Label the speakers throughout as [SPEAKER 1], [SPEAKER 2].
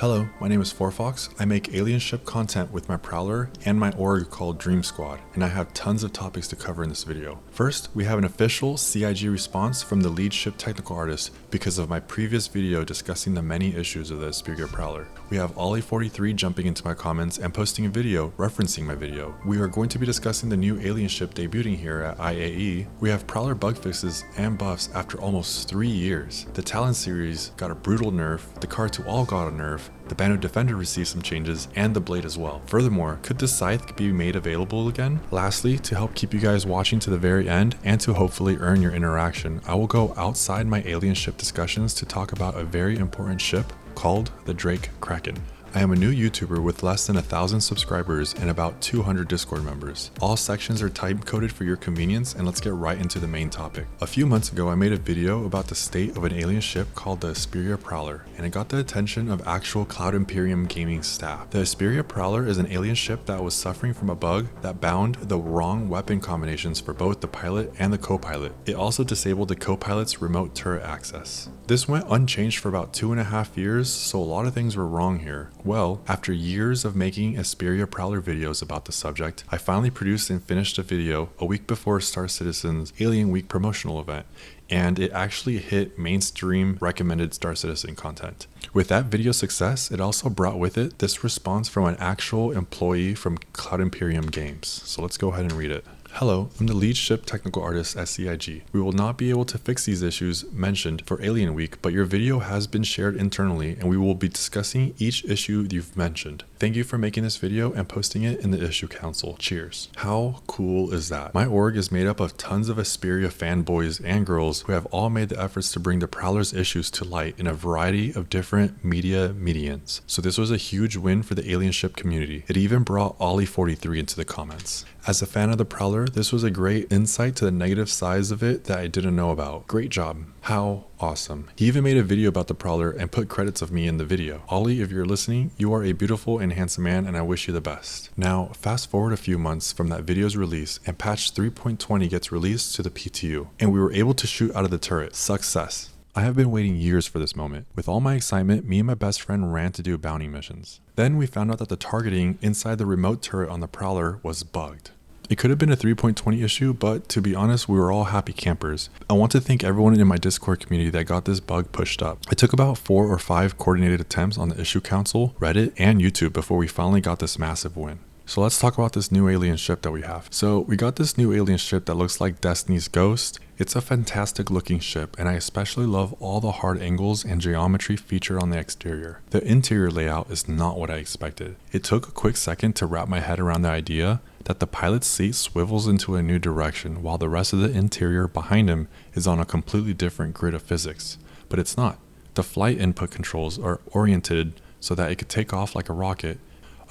[SPEAKER 1] Hello, my name is Forfox. I make alien ship content with my Prowler and my org called Dreamsquad, and I have tons of topics to cover in this video. First, we have an official CIG response from the lead ship technical artist because of my previous video discussing the many issues of the Esperia Prowler. We have Ollie43 jumping into my comments and posting a video referencing my video. We are going to be discussing the new alien ship debuting here at IAE. We have Prowler bug fixes and buffs after almost 3 years. The Talon series got a brutal nerf, the Khartu-al got a nerf, the Banu defender received some changes, and the blade as well. Furthermore, could the Scythe be made available again? Lastly, to help keep you guys watching to the very end and to hopefully earn your interaction, I will go outside my alien ship discussions to talk about a very important ship called the Kraken. I am a new YouTuber with less than 1,000 subscribers and about 200 Discord members. All sections are type coded for your convenience, and let's get right into the main topic. A few months ago, I made a video about the state of an alien ship called the Esperia Prowler, and it got the attention of actual Cloud Imperium gaming staff. The Esperia Prowler is an alien ship that was suffering from a bug that bound the wrong weapon combinations for both the pilot and the co-pilot. It also disabled the co-pilot's remote turret access. This went unchanged for about 2.5 years, so a lot of things were wrong here. Well, after years of making Esperia Prowler videos about the subject, I finally produced and finished a video a week before Star Citizen's Alien Week promotional event, and it actually hit mainstream recommended Star Citizen content. With that video success, it also brought with it this response from an actual employee from Cloud Imperium Games. So let's go ahead and read it. Hello, I'm the lead ship technical artist at CIG. We will not be able to fix these issues mentioned for Alien Week, but your video has been shared internally and we will be discussing each issue you've mentioned. Thank you for making this video and posting it in the issue council. Cheers. How cool is that? My org is made up of tons of Esperia fanboys and girls who have all made the efforts to bring the Prowler's issues to light in a variety of different media medians. So this was a huge win for the alien ship community. It even brought Ollie43 into the comments. As a fan of the Prowler, this was a great insight to the negative sides of it that I didn't know about. Great job. How awesome. He even made a video about the Prowler and put credits of me in the video. Ollie, if you're listening, you are a beautiful and handsome man and I wish you the best. Now, fast forward a few months from that video's release and patch 3.20 gets released to the PTU, and we were able to shoot out of the turret. Success. I have been waiting years for this moment. With all my excitement, me and my best friend ran to do bounty missions. Then we found out that the targeting inside the remote turret on the Prowler was bugged. It could have been a 3.20 issue, but to be honest, we were all happy campers. I want to thank everyone in my Discord community that got this bug pushed up. It took about 4 or 5 coordinated attempts on the issue council, Reddit, and YouTube before we finally got this massive win. So let's talk about this new alien ship that we have. So we got this new alien ship that looks like Destiny's Ghost. It's a fantastic looking ship, and I especially love all the hard angles and geometry featured on the exterior. The interior layout is not what I expected. It took a quick second to wrap my head around the idea that the pilot's seat swivels into a new direction while the rest of the interior behind him is on a completely different grid of physics. But it's not. The flight input controls are oriented so that it could take off like a rocket.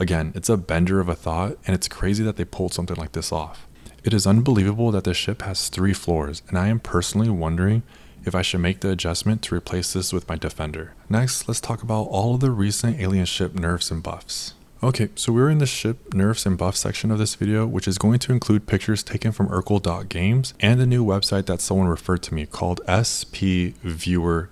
[SPEAKER 1] Again, it's a bender of a thought, and it's crazy that they pulled something like this off. It is unbelievable that the ship has 3 floors, and I am personally wondering if I should make the adjustment to replace this with my defender. Next, let's talk about all of the recent alien ship nerfs and buffs. Okay, so we're in the ship nerfs and buff section of this video, which is going to include pictures taken from Urkel.games and a new website that someone referred to me called spviewer.eu.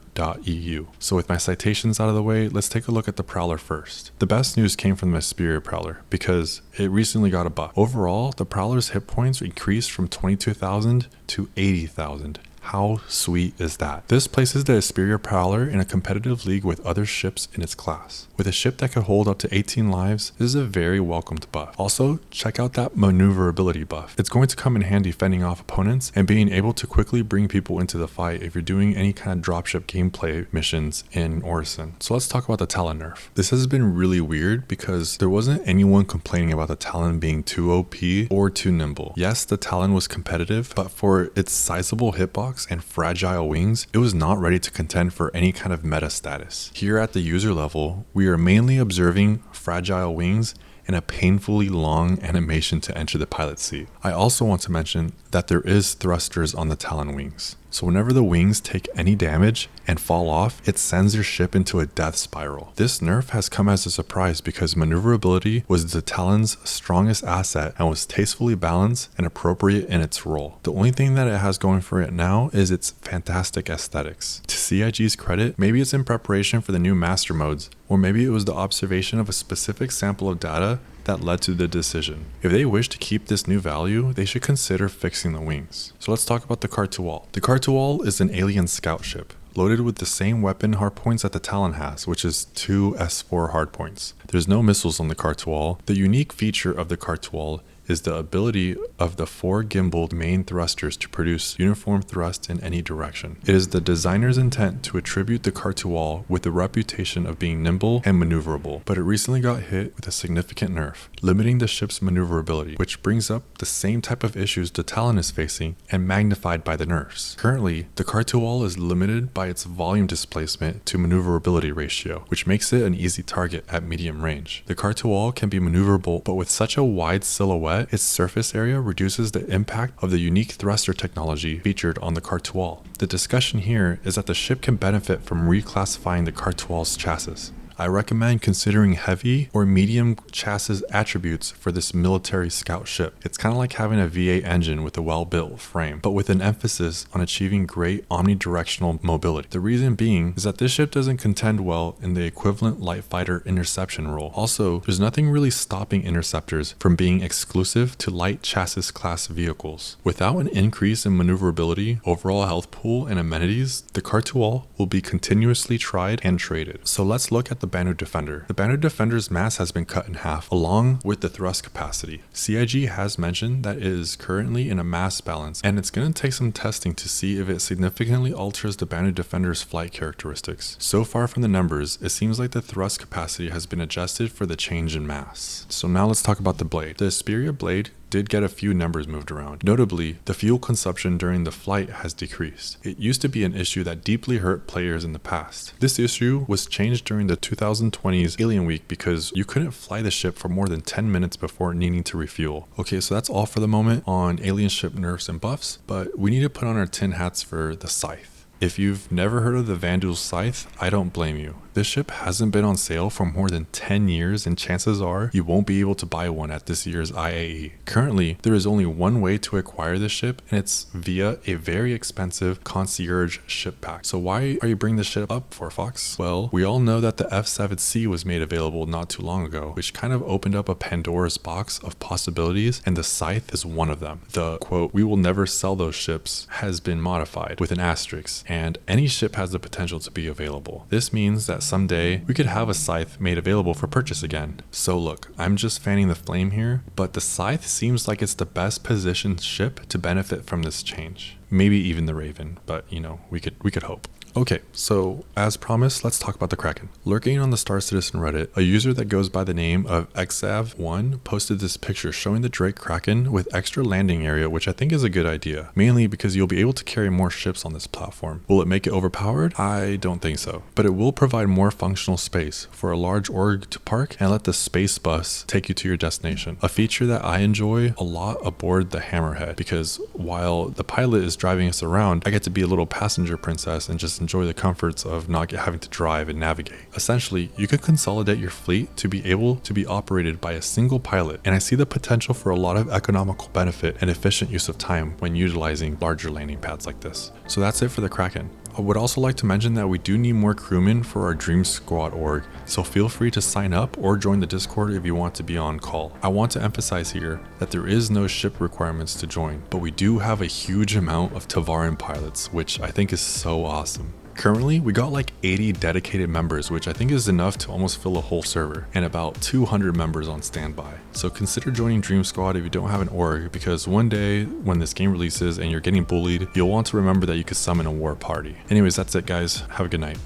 [SPEAKER 1] So with my citations out of the way, let's take a look at the Prowler first. The best news came from the Esperia Prowler because it recently got a buff. Overall, the Prowler's hit points increased from 22,000 to 80,000. How sweet is that? This places the Esperia Prowler in a competitive league with other ships in its class. With a ship that could hold up to 18 lives, this is a very welcomed buff. Also, check out that maneuverability buff. It's going to come in handy fending off opponents and being able to quickly bring people into the fight if you're doing any kind of dropship gameplay missions in Orison. So let's talk about the Talon nerf. This has been really weird because there wasn't anyone complaining about the Talon being too OP or too nimble. Yes, the Talon was competitive, but for its sizable hitbox and fragile wings, it was not ready to contend for any kind of meta status. Here at the user level, we are mainly observing fragile wings and a painfully long animation to enter the pilot seat. I also want to mention that there is thrusters on the Talon wings. So whenever the wings take any damage and fall off, it sends your ship into a death spiral. This nerf has come as a surprise because maneuverability was the Talon's strongest asset and was tastefully balanced and appropriate in its role. The only thing that it has going for it now is its fantastic aesthetics. To CIG's credit, maybe it's in preparation for the new master modes, or maybe it was the observation of a specific sample of data that led to the decision. If they wish to keep this new value, they should consider fixing the wings. So let's talk about the Khartu-al. The Khartu-al is an alien scout ship, loaded with the same weapon hardpoints that the Talon has, which is 2 S4 hardpoints. There's no missiles on the Khartu-al. The unique feature of the Khartu-al is the ability of the 4 gimbaled main thrusters to produce uniform thrust in any direction. It is the designer's intent to attribute the Khartu-al with the reputation of being nimble and maneuverable, but it recently got hit with a significant nerf, limiting the ship's maneuverability, which brings up the same type of issues the Talon is facing and magnified by the nerfs. Currently, the Khartu-al is limited by its volume displacement to maneuverability ratio, which makes it an easy target at medium range. The Khartu-al can be maneuverable, but with such a wide silhouette, its surface area reduces the impact of the unique thruster technology featured on the Khartu-al. The discussion here is that the ship can benefit from reclassifying the Khartu-al's chassis. I recommend considering heavy or medium chassis attributes for this military scout ship. It's kind of like having a V8 engine with a well-built frame, but with an emphasis on achieving great omnidirectional mobility. The reason being is that this ship doesn't contend well in the equivalent light fighter interception role. Also, there's nothing really stopping interceptors from being exclusive to light chassis class vehicles. Without an increase in maneuverability, overall health pool, and amenities, the Khartu-al will be continuously tried and traded. So let's look at the Banu Defender. The Banu Defender's mass has been cut in half, along with the thrust capacity. CIG has mentioned that it is currently in a mass balance, and it's going to take some testing to see if it significantly alters the Banu Defender's flight characteristics. So far from the numbers, it seems like the thrust capacity has been adjusted for the change in mass. So now let's talk about the blade. The Esperia blade did get a few numbers moved around. Notably, the fuel consumption during the flight has decreased. It used to be an issue that deeply hurt players in the past. This issue was changed during the 2020's Alien Week because you couldn't fly the ship for more than 10 minutes before needing to refuel. Okay, so that's all for the moment on alien ship nerfs and buffs, but we need to put on our tin hats for the Scythe. If you've never heard of the Vanduul Scythe, I don't blame you. This ship hasn't been on sale for more than 10 years, and chances are you won't be able to buy one at this year's IAE. Currently, there is only one way to acquire this ship, and it's via a very expensive concierge ship pack. So why are you bringing this ship up for, Fox? Well, we all know that the F7C was made available not too long ago, which kind of opened up a Pandora's box of possibilities, and the Scythe is one of them. The quote, "we will never sell those ships" has been modified with an asterisk, and any ship has the potential to be available. This means that someday we could have a Scythe made available for purchase again. So look, I'm just fanning the flame here, but the Scythe seems like it's the best positioned ship to benefit from this change. Maybe even the Raven, but you know, we could hope. Okay, so as promised, let's talk about the Kraken. Lurking on the Star Citizen Reddit, a user that goes by the name of Xav1 posted this picture showing the Drake Kraken with extra landing area, which I think is a good idea, mainly because you'll be able to carry more ships on this platform. Will it make it overpowered? I don't think so, but it will provide more functional space for a large org to park and let the space bus take you to your destination. A feature that I enjoy a lot aboard the Hammerhead, because while the pilot is driving us around, I get to be a little passenger princess and just enjoy the comforts of not having to drive and navigate. Essentially, you can consolidate your fleet to be able to be operated by a single pilot, and I see the potential for a lot of economical benefit and efficient use of time when utilizing larger landing pads like this. So that's it for the Kraken. I would also like to mention that we do need more crewmen for our Dreamsquad Org, so feel free to sign up or join the Discord if you want to be on call. I want to emphasize here that there is no ship requirements to join, but we do have a huge amount of Tavaran pilots, which I think is so awesome. Currently, we got like 80 dedicated members, which I think is enough to almost fill a whole server, and about 200 members on standby. So consider joining Dream Squad if you don't have an org, because one day when this game releases and you're getting bullied, you'll want to remember that you could summon a war party. Anyways, that's it guys. Have a good night.